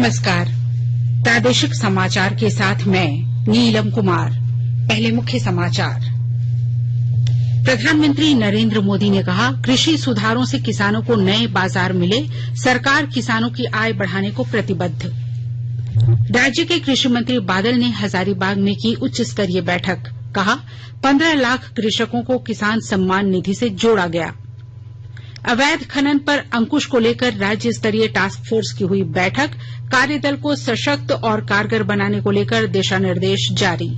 नमस्कार। प्रादेशिक समाचार के साथ मैं नीलम कुमार। पहले मुख्य समाचार। प्रधानमंत्री नरेंद्र मोदी ने कहा, कृषि सुधारों से किसानों को नए बाजार मिले, सरकार किसानों की आय बढ़ाने को प्रतिबद्ध। राज्य के कृषि मंत्री बादल ने हजारीबाग में की उच्च स्तरीय बैठक, कहा 15 लाख कृषकों को किसान सम्मान निधि से जोड़ा गया। अवैध खनन पर अंकुश को लेकर राज्य स्तरीय टास्क फोर्स की हुई बैठक, कार्यदल को सशक्त और कारगर बनाने को लेकर दिशा निर्देश जारी।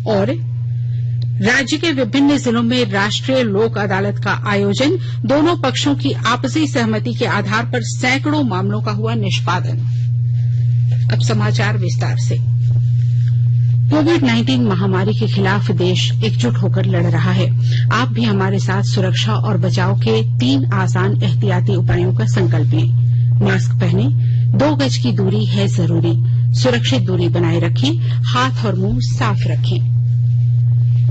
और राज्य के विभिन्न जिलों में राष्ट्रीय लोक अदालत का आयोजन, दोनों पक्षों की आपसी सहमति के आधार पर सैकड़ों मामलों का हुआ निष्पादन। अब समाचार विस्तार से। कोविड-19 महामारी के खिलाफ देश एकजुट होकर लड़ रहा है। आप भी हमारे साथ सुरक्षा और बचाव के 3 आसान एहतियाती उपायों का संकल्प लें। मास्क पहनें, 2 गज की दूरी है जरूरी, सुरक्षित दूरी बनाए रखें, हाथ और मुंह साफ रखें।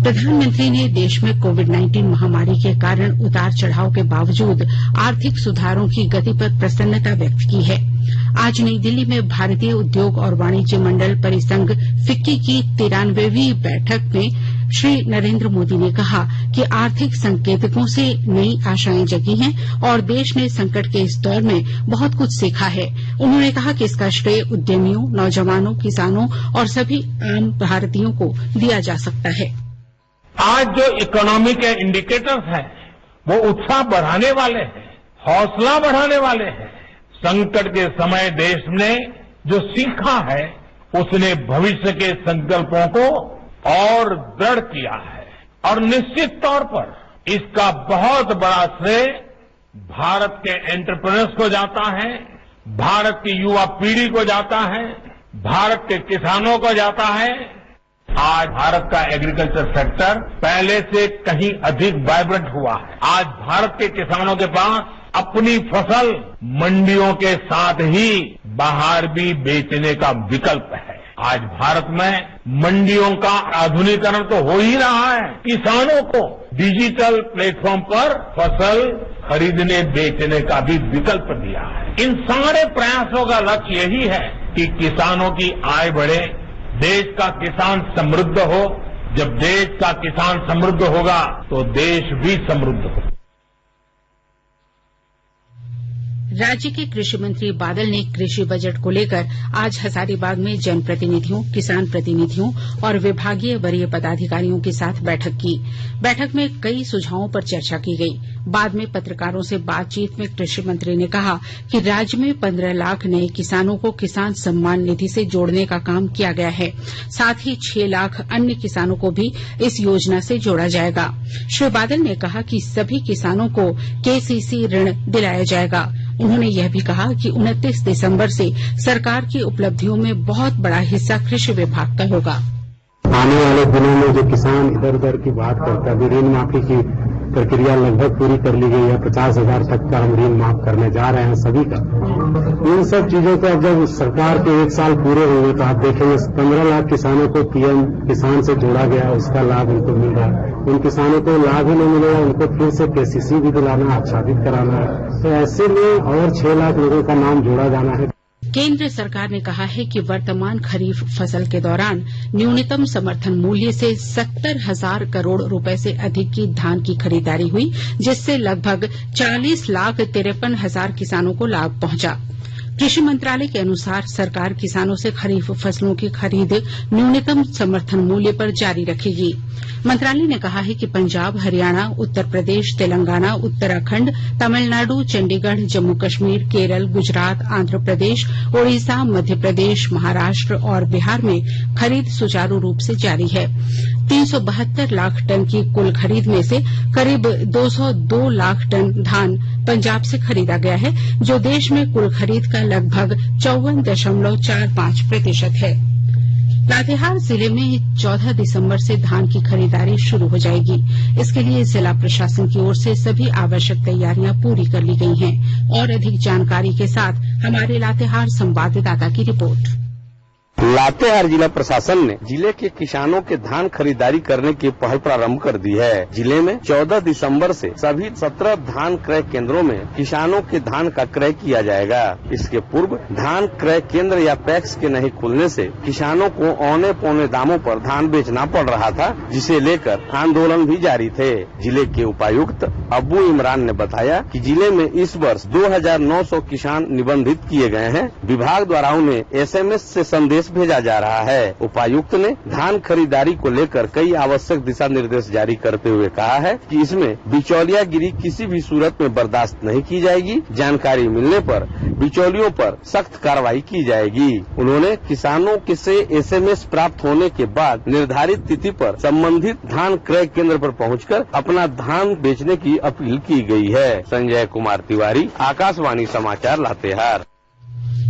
प्रधानमंत्री ने देश में कोविड-19 महामारी के कारण उतार चढ़ाव के बावजूद आर्थिक सुधारों की गति पर प्रसन्नता व्यक्त की है। आज नई दिल्ली में भारतीय उद्योग और वाणिज्य मंडल परिसंघ फिक्की की 93वीं बैठक में श्री नरेंद्र मोदी ने कहा कि आर्थिक संकेतकों से नई आशाएं जगी हैं और देश ने संकट के इस दौर में बहुत कुछ सीखा है। उन्होंने कहा कि इसका श्रेय उद्यमियों, नौजवानों, किसानों और सभी आम भारतीयों को दिया जा सकता है। आज जो इकोनॉमी के इंडिकेटर्स हैं, वो उत्साह बढ़ाने वाले हैं, हौसला बढ़ाने वाले हैं। संकट के समय देश ने जो सीखा है, उसने भविष्य के संकल्पों को और दृढ़ किया है। और निश्चित तौर पर इसका बहुत बड़ा श्रेय भारत के एंटरप्रेन्योर्स को जाता है, भारत की युवा पीढ़ी को जाता है, भारत के किसानों को जाता है। आज भारत का एग्रीकल्चर सेक्टर पहले से कहीं अधिक वाइब्रेंट हुआ है। आज भारत के किसानों के पास अपनी फसल मंडियों के साथ ही बाहर भी बेचने का विकल्प है। आज भारत में मंडियों का आधुनिकीकरण तो हो ही रहा है। किसानों को डिजिटल प्लेटफॉर्म पर फसल खरीदने बेचने का भी विकल्प दिया है। इन सारे प्रयासों का लक्ष्य यही है कि किसानों की आय बढ़े, देश का किसान समृद्ध हो। जब देश का किसान समृद्ध होगा तो देश भी समृद्ध होगा। राज्य के कृषि मंत्री बादल ने कृषि बजट को लेकर आज हजारीबाग में जनप्रतिनिधियों, किसान प्रतिनिधियों और विभागीय वरीय पदाधिकारियों के साथ बैठक की। बैठक में कई सुझावों पर चर्चा की गई। बाद में पत्रकारों से बातचीत में कृषि मंत्री ने कहा कि राज्य में 15 लाख नए किसानों को किसान सम्मान निधि से जोड़ने का काम किया गया है। साथ ही 6 लाख अन्य किसानों को भी इस योजना से जोड़ा जाएगा। श्री बादल ने कहा कि सभी किसानों को केसीसी ऋण दिलाया जाएगा। उन्होंने यह भी कहा कि 29 दिसंबर से सरकार की उपलब्धियों में बहुत बड़ा हिस्सा कृषि विभाग का होगा। आने वाले दिनों में जो किसान इधर उधर की बात करता है, ऋण माफी की प्रक्रिया लगभग पूरी कर ली गई है। 50,000 तक का हम ऋण माफ करने जा रहे हैं सभी का। इन सब चीजों को अब जब सरकार के 1 साल पूरे होंगे तो आप देखेंगे 15 लाख किसानों को पीएम किसान से जोड़ा गया, उसका लाभ उनको मिल रहा है। उन किसानों को लाभ ही नहीं मिलेगा, उनको फिर से केसीसी भी दिलाना, आच्छादित कराना है। तो ऐसे में और 6 लाख लोगों का नाम जोड़ा जाना है। केंद्र सरकार ने कहा है कि वर्तमान खरीफ फसल के दौरान न्यूनतम समर्थन मूल्य से 70,000 करोड़ रुपए से अधिक की धान की खरीदारी हुई, जिससे लगभग 40,53,000 किसानों को लाभ पहुंचा। कृषि मंत्रालय के अनुसार सरकार किसानों से खरीफ फसलों की खरीद न्यूनतम समर्थन मूल्य पर जारी रखेगी। मंत्रालय ने कहा है कि पंजाब, हरियाणा, उत्तर प्रदेश, तेलंगाना, उत्तराखंड, तमिलनाडु, चंडीगढ़, जम्मू कश्मीर, केरल, गुजरात, आंध्र प्रदेश, ओडिशा, मध्य प्रदेश, महाराष्ट्र और बिहार में खरीद सुचारू रूप से जारी है। 372 लाख टन की कुल खरीद में से करीब 202 लाख टन धान पंजाब से खरीदा गया है, जो देश में कुल खरीद का लगभग 54.45% है। लातेहार जिले में 14 दिसंबर से धान की खरीदारी शुरू हो जाएगी। इसके लिए जिला प्रशासन की ओर से सभी आवश्यक तैयारियां पूरी कर ली गई हैं। और अधिक जानकारी के साथ हमारे लातेहार संवाददाता की रिपोर्ट। लातेहार जिला प्रशासन ने जिले के किसानों के धान खरीदारी करने की पहल प्रारंभ कर दी है। जिले में 14 दिसंबर से सभी 17 धान क्रय केंद्रों में किसानों के धान का क्रय किया जाएगा। इसके पूर्व धान क्रय केंद्र या पैक्स के नहीं खुलने से किसानों को औने पौने दामों पर धान बेचना पड़ रहा था, जिसे लेकर आंदोलन भी जारी थे। जिले के उपायुक्त अब्बू इमरान ने बताया कि जिले में इस वर्ष 2900 किसान निबंधित किए गए हैं। विभाग द्वारा उन्हें SMS से संदेश भेजा जा रहा है। उपायुक्त ने धान खरीदारी को लेकर कई आवश्यक दिशा निर्देश जारी करते हुए कहा है कि इसमें बिचौलियागिरी किसी भी सूरत में बर्दाश्त नहीं की जाएगी। जानकारी मिलने पर बिचौलियों पर सख्त कार्रवाई की जाएगी। उन्होंने किसानों से SMS प्राप्त होने के बाद निर्धारित तिथि पर संबंधित धान क्रय केंद्र पर पहुंचकर अपना धान बेचने की अपील की गई है। संजय कुमार तिवारी, आकाशवाणी समाचार, लातेहार।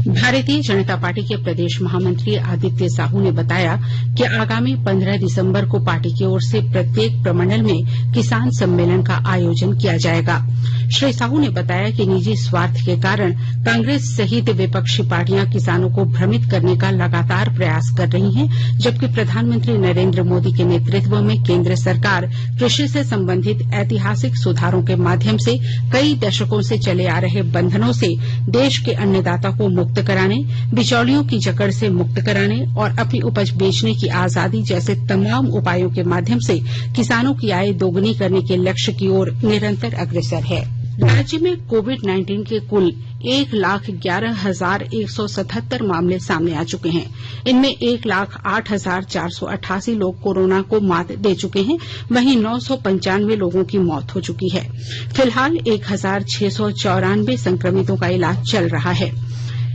भारतीय जनता पार्टी के प्रदेश महामंत्री आदित्य साहू ने बताया कि आगामी 15 दिसंबर को पार्टी की ओर से प्रत्येक प्रमंडल में किसान सम्मेलन का आयोजन किया जाएगा। श्री साहू ने बताया कि निजी स्वार्थ के कारण कांग्रेस सहित विपक्षी पार्टियां किसानों को भ्रमित करने का लगातार प्रयास कर रही हैं, जबकि प्रधानमंत्री नरेंद्र मोदी के नेतृत्व में केंद्र सरकार कृषि से संबंधित ऐतिहासिक सुधारों के माध्यम से कई दशकों से चले आ रहे बंधनों से देश के अन्नदाता को मुक्त कराने, बिचौलियों की जकड़ से मुक्त कराने और अपनी उपज बेचने की आजादी जैसे तमाम उपायों के माध्यम से किसानों की आय दोगुनी करने के लक्ष्य की ओर निरंतर अग्रसर है। राज्य में कोविड-19 के कुल 1,11,177 मामले सामने आ चुके हैं। इनमें 1,08,488 लोग कोरोना को मात दे चुके हैं, वहीं 995 लोगों की मौत हो चुकी है। फिलहाल 1,694 संक्रमितों का इलाज चल रहा है।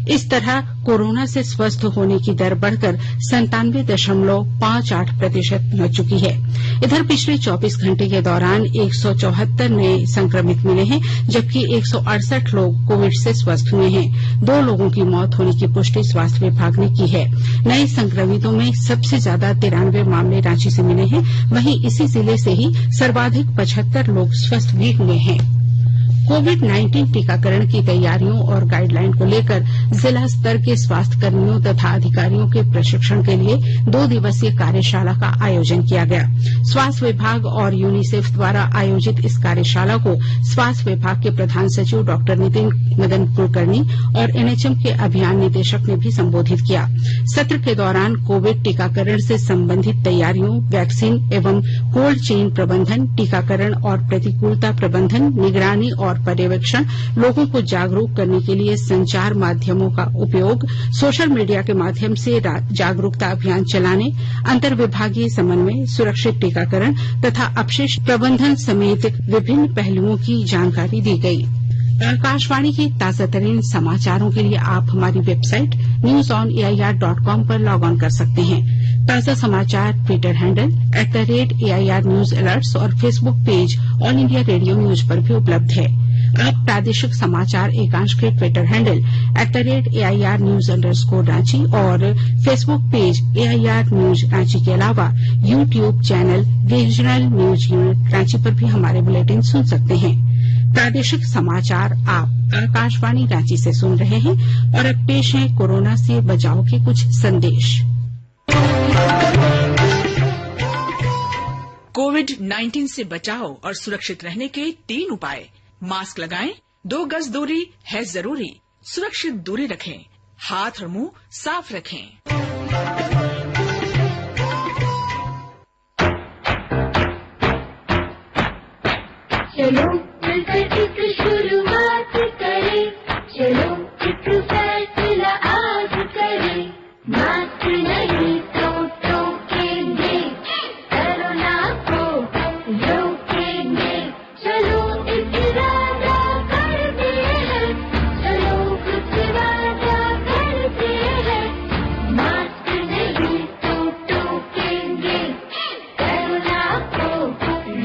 इस तरह कोरोना से स्वस्थ होने की दर बढ़कर 97.58% पहुंच चुकी है। इधर पिछले 24 घंटे के दौरान 174 नए संक्रमित मिले हैं, जबकि 168 लोग कोविड से स्वस्थ हुए हैं। 2 लोगों की मौत होने की पुष्टि स्वास्थ्य विभाग ने की है। नए संक्रमितों में सबसे ज्यादा 93 मामले रांची से मिले हैं, वहीं इसी जिले से ही सर्वाधिक 75 लोग स्वस्थ भी हुए हैं। कोविड-19 टीकाकरण की तैयारियों और गाइडलाइन को लेकर जिला स्तर के स्वास्थ्य कर्मियों तथा अधिकारियों के प्रशिक्षण के लिए 2 दिवसीय कार्यशाला का आयोजन किया गया। स्वास्थ्य विभाग और यूनिसेफ द्वारा आयोजित इस कार्यशाला को स्वास्थ्य विभाग के प्रधान सचिव डॉक्टर नितिन मदन कुलकर्णी और NHM के अभियान निदेशक ने भी संबोधित किया। सत्र के दौरान कोविड टीकाकरण से संबंधित तैयारियों, वैक्सीन एवं कोल्ड चेन प्रबंधन, टीकाकरण और प्रतिकूलता प्रबंधन, निगरानी और पर्यवेक्षण, लोगों को जागरूक करने के लिए संचार माध्यमों का उपयोग, सोशल मीडिया के माध्यम से जागरूकता अभियान चलाने, अंतर विभागीय समन्वय, सुरक्षित टीकाकरण तथा अपशिष्ट प्रबंधन समेत विभिन्न पहलुओं की जानकारी दी गई। आकाशवाणी के ताजातरीन समाचारों के लिए आप हमारी वेबसाइट newsonair.com पर लॉग ऑन कर सकते हैं। ताजा समाचार Twitter handle @AIR News Alerts और Facebook page all India radio news पर भी उपलब्ध है। आप प्रादेशिक समाचार एकांश के ट्विटर हैंडल @AIR News _ और Facebook page AIR News Ranchi के अलावा YouTube channel regional news unit Ranchi पर भी हमारे बुलेटिन सुन सकते हैं। प्रादेशिक समाचार आप आकाशवाणी रांची से सुन रहे हैं और अब पेश है कोरोना से बचाव के कुछ संदेश। कोविड-19 से बचाव और सुरक्षित रहने के 3 उपाय। मास्क लगाएं, 2 गज दूरी है जरूरी, सुरक्षित दूरी रखें, हाथ और मुंह साफ रखें। चलो मिलकर एक शुरुआत करें, चलो एक फैसला आज करें, मास्क नहीं तो टोकेंगे, कोरोना को रोकेंगे, चलो एक इरादा करते हैं, चलो कुछ वादा करते हैं, मास्क नहीं तो टोकेंगे, कोरोना को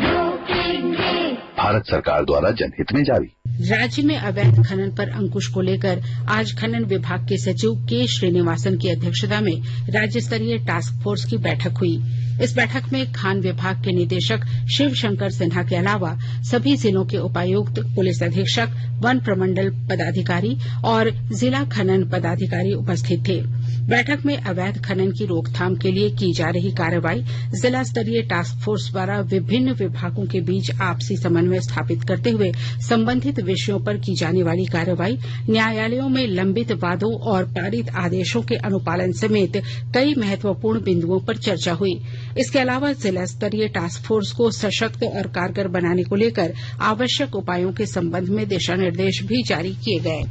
रोकेंगे। भारत सरकार द्वारा जनहित में जारी। राज्य में अवैध खनन पर अंकुश को लेकर आज खनन विभाग के सचिव के श्रीनिवासन की अध्यक्षता में राज्य स्तरीय टास्क फोर्स की बैठक हुई। इस बैठक में खान विभाग के निदेशक शिव शंकर सिन्हा के अलावा सभी जिलों के उपायुक्त, पुलिस अधीक्षक, वन प्रमंडल पदाधिकारी और जिला खनन पदाधिकारी उपस्थित थे। बैठक में अवैध खनन की रोकथाम के लिए की जा रही कार्रवाई, जिला स्तरीय टास्क फोर्स द्वारा विभिन्न विभागों के बीच आपसी समन्वय स्थापित करते हुए संबंधित विषयों पर की जाने वाली कार्रवाई, न्यायालयों में लंबित वादों और पारित आदेशों के अनुपालन समेत कई महत्वपूर्ण बिंदुओं पर चर्चा हुई। इसके अलावा जिला स्तरीय टास्क फोर्स को सशक्त और कारगर बनाने को लेकर आवश्यक उपायों के संबंध में दिशा निर्देश भी जारी किए गए।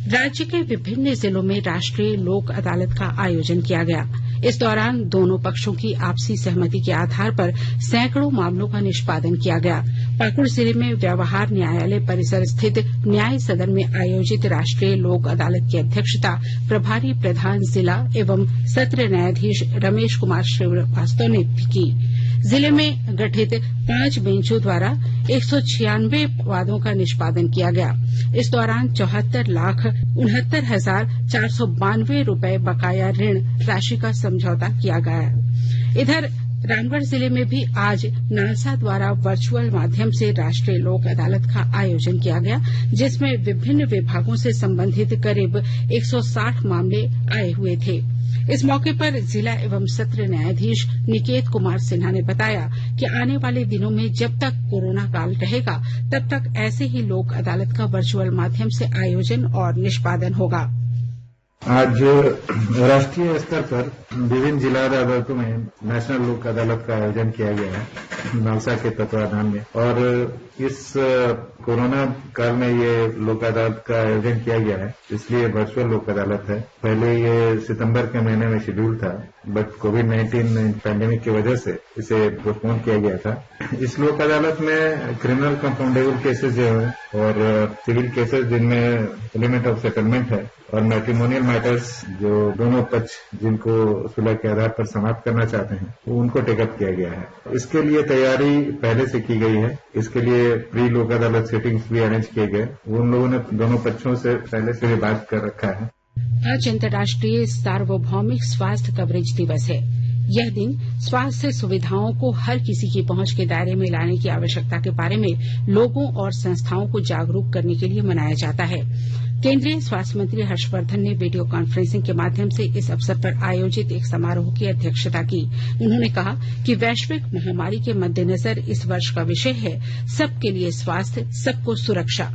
राज्य के विभिन्न जिलों में राष्ट्रीय लोक अदालत का आयोजन किया गया। इस दौरान दोनों पक्षों की आपसी सहमति के आधार पर सैकड़ों मामलों का निष्पादन किया गया। पाकुड़ जिले में व्यवहार न्यायालय परिसर स्थित न्याय सदन में आयोजित राष्ट्रीय लोक अदालत की अध्यक्षता प्रभारी प्रधान जिला एवं सत्र न्यायाधीश रमेश कुमार श्रीवास्तव ने की। जिले में गठित 5 बेंचों द्वारा 196 वादों का निष्पादन किया गया। इस दौरान 74,69,492 रुपए बकाया ऋण राशि का समझौता किया गया। इधर रामगढ़ जिले में भी आज नालसा द्वारा वर्चुअल माध्यम से राष्ट्रीय लोक अदालत का आयोजन किया गया, जिसमें विभिन्न विभागों से संबंधित करीब 160 मामले आए हुए थे। इस मौके पर जिला एवं सत्र न्यायाधीश निकेत कुमार सिन्हा ने बताया कि आने वाले दिनों में जब तक कोरोना काल रहेगा, तब तक ऐसे ही लोक अदालत का वर्चुअल माध्यम से आयोजन और निष्पादन होगा। आज राष्ट्रीय स्तर पर विभिन्न जिला अदालतों में नेशनल लोक अदालत का आयोजन किया गया है नालसा के तत्वाधान में, और इस कोरोना काल में ये लोक अदालत का आयोजन किया गया है, इसलिए वर्चुअल लोक अदालत है। पहले ये सितंबर के महीने में शेड्यूल था, बट कोविड-19 पैंडेमिक की वजह से इसे पोस्टपोन किया गया था। इस लोक अदालत में क्रिमिनल कंपाउंडेबल केसेस जो है और सिविल केसेस जिनमें एलिमेंट ऑफ सेटलमेंट है, और मैट्रिमोनियल मैटर्स जो दोनों पक्ष जिनको सुलह के आधार पर समाप्त करना चाहते हैं, उनको टेकअप किया गया है। इसके लिए तैयारी पहले से की गई है। इसके लिए प्री लोक अदालत सेटिंग्स भी अरेंज किए गए। उन लोगों ने दोनों पक्षों से पहले से भी बात कर रखा है। आज अंतर्राष्ट्रीय सार्वभौमिक स्वास्थ्य कवरेज दिवस है। यह दिन स्वास्थ्य सुविधाओं को हर किसी की पहुंच के दायरे में लाने की आवश्यकता के बारे में लोगों और संस्थाओं को जागरूक करने के लिए मनाया जाता है। केंद्रीय स्वास्थ्य मंत्री हर्षवर्धन ने वीडियो कॉन्फ्रेंसिंग के माध्यम से इस अवसर पर आयोजित एक समारोह की अध्यक्षता की। उन्होंने कहा कि वैश्विक महामारी के मद्देनजर इस वर्ष का विषय है सबके लिए स्वास्थ्य, सबको सुरक्षा।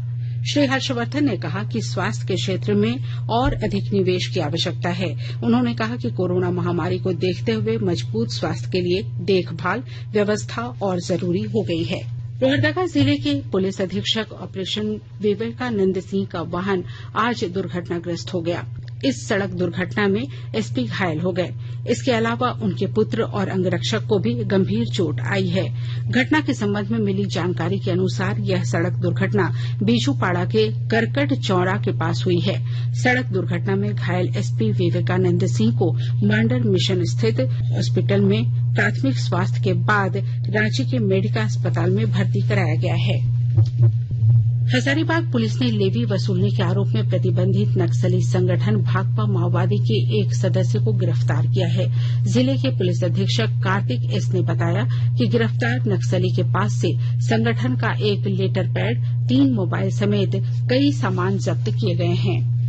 श्री हर्षवर्धन ने कहा कि स्वास्थ्य के क्षेत्र में और अधिक निवेश की आवश्यकता है। उन्होंने कहा कि कोरोना महामारी को देखते हुए मजबूत स्वास्थ्य के लिए देखभाल व्यवस्था और जरूरी हो गई है। लोहरदगा जिले के पुलिस अधीक्षक ऑपरेशन विवेकानंद सिंह का वाहन आज दुर्घटनाग्रस्त हो गया। इस सड़क दुर्घटना में एसपी घायल हो गए। इसके अलावा उनके पुत्र और अंगरक्षक को भी गंभीर चोट आई है। घटना के संबंध में मिली जानकारी के अनुसार यह सड़क दुर्घटना बीजूपाड़ा के करकट चौरा के पास हुई है। सड़क दुर्घटना में घायल एसपी विवेकानंद सिंह को मांडर मिशन स्थित हॉस्पिटल में प्राथमिक स्वास्थ्य के बाद रांची के मेडिका अस्पताल में भर्ती कराया गया है। हजारीबाग पुलिस ने लेवी वसूलने के आरोप में प्रतिबंधित नक्सली संगठन भाकपा माओवादी के एक सदस्य को गिरफ्तार किया है। जिले के पुलिस अधीक्षक कार्तिक एस ने बताया कि गिरफ्तार नक्सली के पास से संगठन का एक लेटर पैड, 3 मोबाइल समेत कई सामान जब्त किए गए हैं।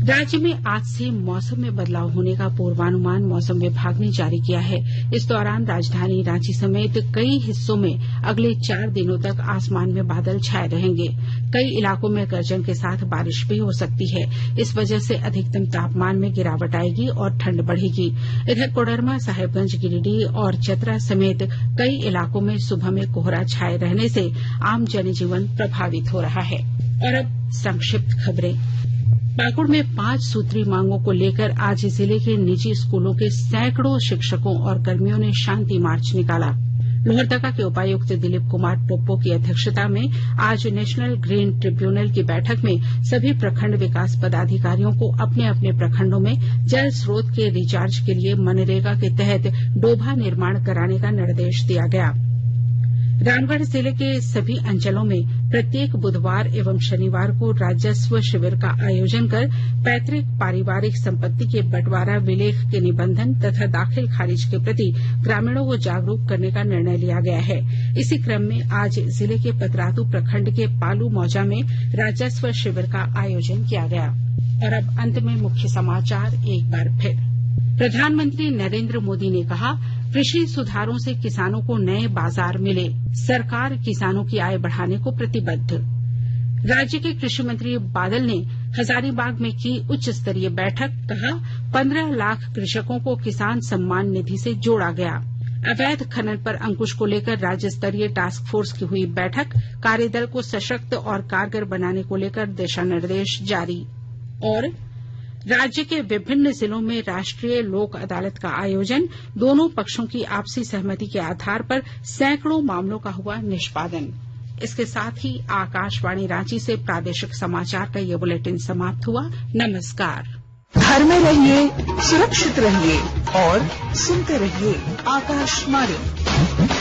राज्य में आज से मौसम में बदलाव होने का पूर्वानुमान मौसम विभाग ने जारी किया है। इस दौरान राजधानी रांची समेत कई हिस्सों में अगले 4 दिनों तक आसमान में बादल छाए रहेंगे। कई इलाकों में गर्जन के साथ बारिश भी हो सकती है। इस वजह से अधिकतम तापमान में गिरावट आएगी और ठंड बढ़ेगी। इधर कोडरमा, साहेबगंज, गिरिडीह और चतरा समेत कई इलाकों में सुबह में कोहरा छाए रहने से आम जनजीवन प्रभावित हो रहा है। और अब संक्षिप्त खबरें। पाकुड़ में 5 सूत्री मांगों को लेकर आज जिले के निजी स्कूलों के सैकड़ों शिक्षकों और कर्मियों ने शांति मार्च निकाला। लोहरदगा के उपायुक्त दिलीप कुमार टोप्पो की अध्यक्षता में आज नेशनल ग्रीन ट्रिब्यूनल की बैठक में सभी प्रखंड विकास पदाधिकारियों को अपने अपने प्रखंडों में जल स्रोत के रिचार्ज के लिए मनरेगा के तहत डोभा निर्माण कराने का निर्देश दिया गया। रामगढ़ जिले के सभी अंचलों में प्रत्येक बुधवार एवं शनिवार को राजस्व शिविर का आयोजन कर पैतृक पारिवारिक संपत्ति के बंटवारा विलेख के निबंधन तथा दाखिल खारिज के प्रति ग्रामीणों को जागरूक करने का निर्णय लिया गया है। इसी क्रम में आज जिले के पतरातू प्रखंड के पालू मौजा में राजस्व शिविर का आयोजन किया गया। और अब अंत में मुख्य समाचार एक बार फिर। प्रधानमंत्री नरेंद्र मोदी ने कहा, कृषि सुधारों से किसानों को नए बाजार मिले, सरकार किसानों की आय बढ़ाने को प्रतिबद्ध। राज्य के कृषि मंत्री बादल ने हजारीबाग में की उच्च स्तरीय बैठक, कहा 15 लाख कृषकों को किसान सम्मान निधि से जोड़ा गया। अवैध खनन पर अंकुश को लेकर राज्य स्तरीय टास्क फोर्स की हुई बैठक, कार्यदल को सशक्त और कारगर बनाने को लेकर दिशा निर्देश जारी। और राज्य के विभिन्न जिलों में राष्ट्रीय लोक अदालत का आयोजन, दोनों पक्षों की आपसी सहमति के आधार पर सैकड़ों मामलों का हुआ निष्पादन। इसके साथ ही आकाशवाणी रांची से प्रादेशिक समाचार का ये बुलेटिन समाप्त हुआ। नमस्कार। घर में रहिए, सुरक्षित रहिए और सुनते रहिए आकाशवाणी।